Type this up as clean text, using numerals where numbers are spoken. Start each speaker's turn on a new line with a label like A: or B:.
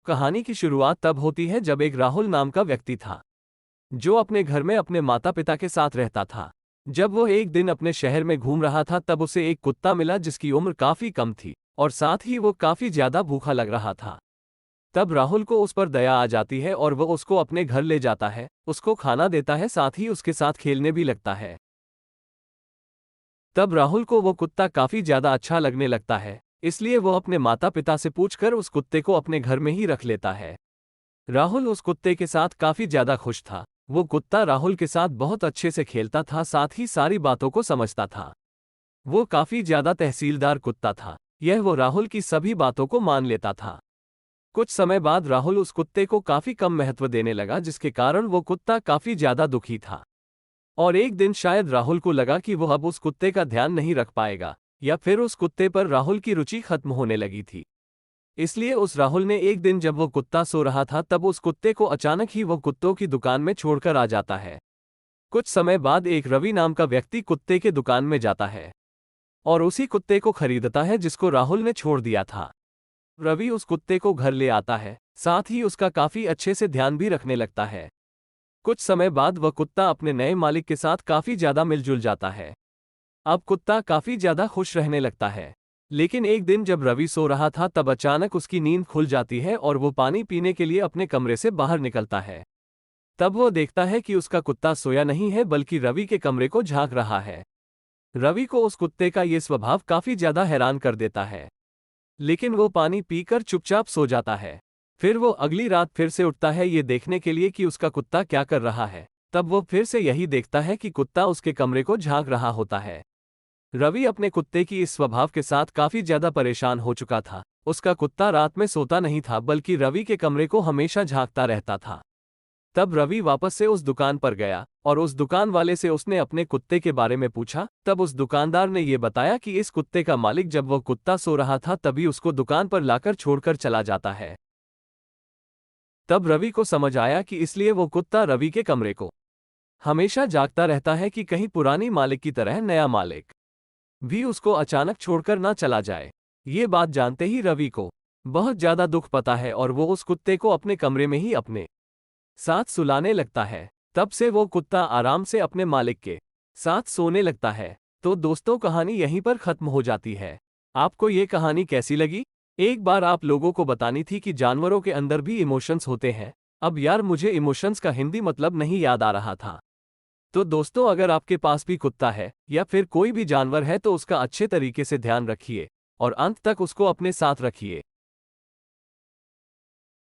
A: कहानी की शुरुआत तब होती है जब एक राहुल नाम का व्यक्ति था, जो अपने घर में अपने माता पिता के साथ रहता था। जब वो एक दिन अपने शहर में घूम रहा था तब उसे एक कुत्ता मिला जिसकी उम्र काफी कम थी और साथ ही वो काफी ज्यादा भूखा लग रहा था। तब राहुल को उस पर दया आ जाती है और वो उसको अपने घर ले जाता है, उसको खाना देता है, साथ ही उसके साथ खेलने भी लगता है। तब राहुल को वो कुत्ता काफी ज्यादा अच्छा लगने लगता है, इसलिए वो अपने माता पिता से पूछकर उस कुत्ते को अपने घर में ही रख लेता है। राहुल उस कुत्ते के साथ काफी ज्यादा खुश था। वो कुत्ता राहुल के साथ बहुत अच्छे से खेलता था, साथ ही सारी बातों को समझता था। वो काफी ज्यादा तहसीलदार कुत्ता था। यह वो राहुल की सभी बातों को मान लेता था। कुछ समय बाद राहुल उस कुत्ते को काफी कम महत्व देने लगा, जिसके कारण वो कुत्ता काफी ज्यादा दुखी था। और एक दिन शायद राहुल को लगा कि वो अब उस कुत्ते का ध्यान नहीं रख पाएगा, या फिर उस कुत्ते पर राहुल की रुचि खत्म होने लगी थी। इसलिए उस राहुल ने एक दिन जब वो कुत्ता सो रहा था तब उस कुत्ते को अचानक ही वो कुत्तों की दुकान में छोड़कर आ जाता है। कुछ समय बाद एक रवि नाम का व्यक्ति कुत्ते के दुकान में जाता है और उसी कुत्ते को खरीदता है जिसको राहुल ने छोड़ दिया था। रवि उस कुत्ते को घर ले आता है, साथ ही उसका काफी अच्छे से ध्यान भी रखने लगता है। कुछ समय बाद वह कुत्ता अपने नए मालिक के साथ काफी ज्यादा मिलजुल जाता है। अब कुत्ता काफी ज्यादा खुश रहने लगता है। लेकिन एक दिन जब रवि सो रहा था तब अचानक उसकी नींद खुल जाती है और वो पानी पीने के लिए अपने कमरे से बाहर निकलता है। तब वो देखता है कि उसका कुत्ता सोया नहीं है बल्कि रवि के कमरे को झांक रहा है। रवि को उस कुत्ते का ये स्वभाव काफी ज्यादा हैरान कर देता है, लेकिन वो पानी पीकर चुपचाप सो जाता है। फिर वो अगली रात फिर से उठता है ये देखने के लिए कि उसका कुत्ता क्या कर रहा है। तब वो फिर से यही देखता है कि कुत्ता उसके कमरे को झांक रहा होता है। रवि अपने कुत्ते की इस स्वभाव के साथ काफी ज्यादा परेशान हो चुका था। उसका कुत्ता रात में सोता नहीं था बल्कि रवि के कमरे को हमेशा झांकता रहता था। तब रवि वापस से उस दुकान पर गया और उस दुकान वाले से उसने अपने कुत्ते के बारे में पूछा। तब उस दुकानदार ने यह बताया कि इस कुत्ते का मालिक जब वो कुत्ता सो रहा था तभी उसको दुकान पर लाकर छोड़कर चला जाता है। तब रवि को समझ आया कि इसलिए वो कुत्ता रवि के कमरे को हमेशा जागता रहता है कि कहीं पुरानी मालिक की तरह नया मालिक भी उसको अचानक छोड़कर ना चला जाए। ये बात जानते ही रवि को बहुत ज्यादा दुख पता है और वो उस कुत्ते को अपने कमरे में ही अपने साथ सुलाने लगता है। तब से वो कुत्ता आराम से अपने मालिक के साथ सोने लगता है। तो दोस्तों, कहानी यहीं पर खत्म हो जाती है। आपको ये कहानी कैसी लगी? एक बार आप लोगों को बतानी थी कि जानवरों के अंदर भी इमोशंस होते हैं। अब यार मुझे इमोशंस का हिंदी मतलब नहीं याद आ रहा था। तो दोस्तों, अगर आपके पास भी कुत्ता है या फिर कोई भी जानवर है तो उसका अच्छे तरीके से ध्यान रखिए और अंत तक उसको अपने साथ रखिए।